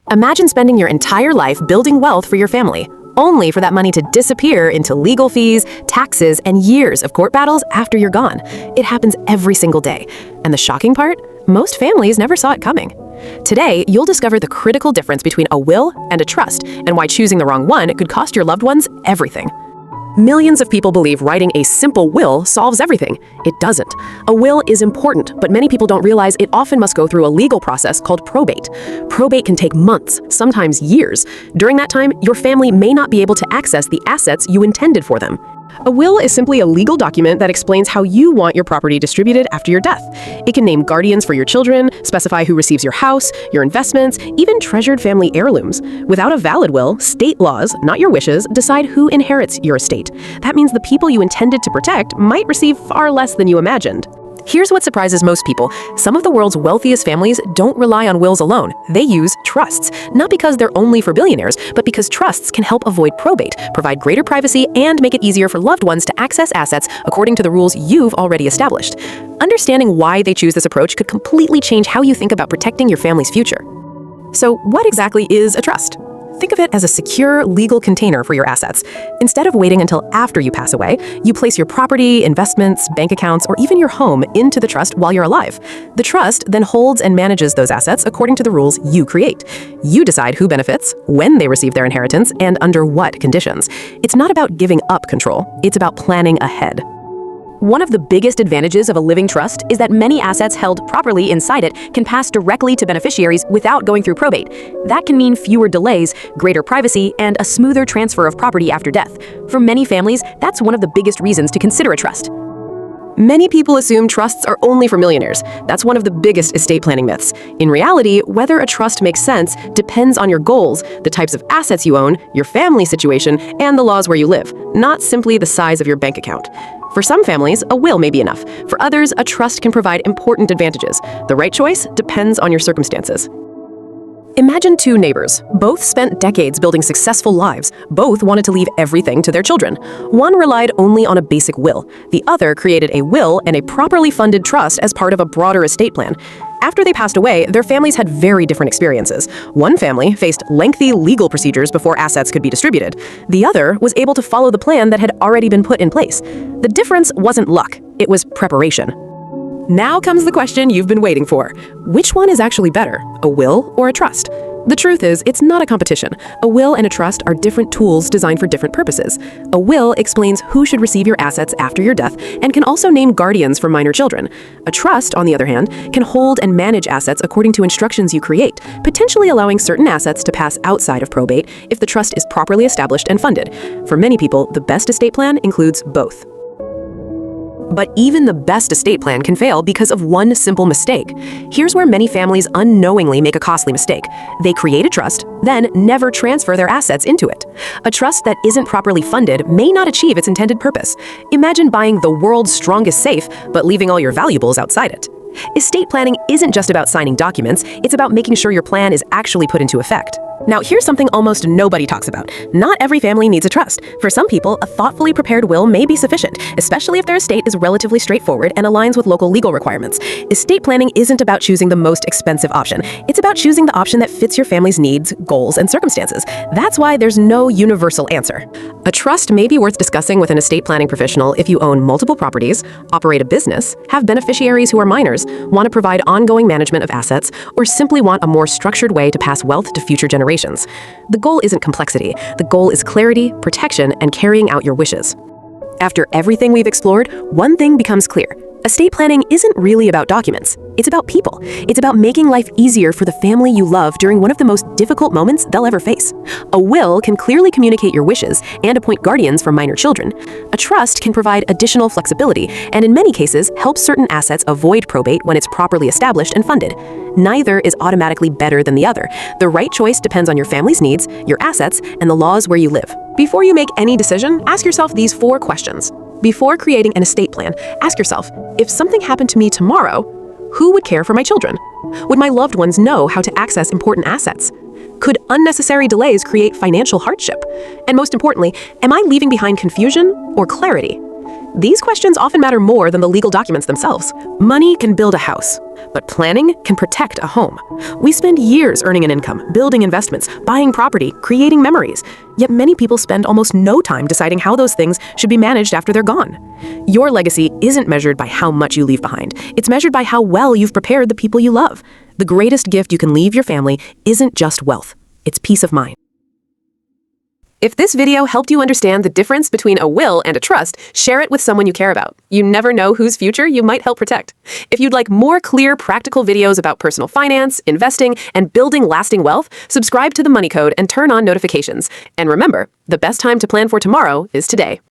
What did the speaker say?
Imagine spending your entire life building wealth for your family, only for that money to disappear into legal fees, taxes, and years of court battles after you're gone. It happens every single day. And the shocking part? Most families never saw it coming. Today, you'll discover the critical difference between a will and a trust, and why choosing the wrong one could cost your loved ones everything. Millions of people believe writing a simple will solves everything. It doesn't. A will is important, but many people don't realize it often must go through a legal process called probate. Probate can take months, sometimes years. During that time, your family may not be able to access the assets you intended for them. A will is simply a legal document that explains how you want your property distributed after your death. It can name guardians for your children, specify who receives your house, your investments, even treasured family heirlooms. Without a valid will, state laws, not your wishes, decide who inherits your estate. That means the people you intended to protect might receive far less than you imagined. Here's what surprises most people. Some of the world's wealthiest families don't rely on wills alone. They use trusts, not because they're only for billionaires, but because trusts can help avoid probate, provide greater privacy, and make it easier for loved ones to access assets according to the rules you've already established. Understanding why they choose this approach could completely change how you think about protecting your family's future. So, what exactly is a trust? Think of it as a secure, legal container for your assets. Instead of waiting until after you pass away, you place your property, investments, bank accounts, or even your home into the trust while you're alive. The trust then holds and manages those assets according to the rules you create. You decide who benefits, when they receive their inheritance, and under what conditions. It's not about giving up control. It's about planning ahead. One of the biggest advantages of a living trust is that many assets held properly inside it can pass directly to beneficiaries without going through probate. That can mean fewer delays, greater privacy, and a smoother transfer of property after death. For many families, that's one of the biggest reasons to consider a trust. Many people assume trusts are only for millionaires. That's one of the biggest estate planning myths. In reality, whether a trust makes sense depends on your goals, the types of assets you own, your family situation, and the laws where you live, not simply the size of your bank account. For some families, a will may be enough. For others, a trust can provide important advantages. The right choice depends on your circumstances. Imagine two neighbors. Both spent decades building successful lives. Both wanted to leave everything to their children. One relied only on a basic will. The other created a will and a properly funded trust as part of a broader estate plan. After they passed away, their families had very different experiences. One family faced lengthy legal procedures before assets could be distributed. The other was able to follow the plan that had already been put in place. The difference wasn't luck, it was preparation. Now comes the question you've been waiting for. Which one is actually better, a will or a trust? The truth is, it's not a competition. A will and a trust are different tools designed for different purposes. A will explains who should receive your assets after your death and can also name guardians for minor children. A trust, on the other hand, can hold and manage assets according to instructions you create, potentially allowing certain assets to pass outside of probate if the trust is properly established and funded. For many people, the best estate plan includes both. But even the best estate plan can fail because of one simple mistake. Here's where many families unknowingly make a costly mistake. They create a trust, then never transfer their assets into it. A trust that isn't properly funded may not achieve its intended purpose. Imagine buying the world's strongest safe, but leaving all your valuables outside it. Estate planning isn't just about signing documents, it's about making sure your plan is actually put into effect. Now, here's something almost nobody talks about. Not every family needs a trust. For some people, a thoughtfully prepared will may be sufficient, especially if their estate is relatively straightforward and aligns with local legal requirements. Estate planning isn't about choosing the most expensive option. It's about choosing the option that fits your family's needs, goals, and circumstances. That's why there's no universal answer. A trust may be worth discussing with an estate planning professional if you own multiple properties, operate a business, have beneficiaries who are minors, want to provide ongoing management of assets, or simply want a more structured way to pass wealth to future generations. The goal isn't complexity. The goal is clarity, protection, and carrying out your wishes. After everything we've explored, one thing becomes clear. Estate planning isn't really about documents. It's about people. It's about making life easier for the family you love during one of the most difficult moments they'll ever face. A will can clearly communicate your wishes and appoint guardians for minor children. A trust can provide additional flexibility and in many cases help certain assets avoid probate when it's properly established and funded. Neither is automatically better than the other. The right choice depends on your family's needs, your assets, and the laws where you live. Before you make any decision, ask yourself these 4 questions. Before creating an estate plan, ask yourself, if something happened to me tomorrow, who would care for my children? Would my loved ones know how to access important assets? Could unnecessary delays create financial hardship? And most importantly, am I leaving behind confusion or clarity? These questions often matter more than the legal documents themselves. Money can build a house. But planning can protect a home. We spend years earning an income, building investments, buying property, creating memories. Yet many people spend almost no time deciding how those things should be managed after they're gone. Your legacy isn't measured by how much you leave behind. It's measured by how well you've prepared the people you love. The greatest gift you can leave your family isn't just wealth. It's peace of mind. If this video helped you understand the difference between a will and a trust, share it with someone you care about. You never know whose future you might help protect. If you'd like more clear, practical videos about personal finance, investing, and building lasting wealth, subscribe to The Money Code and turn on notifications. And remember, the best time to plan for tomorrow is today.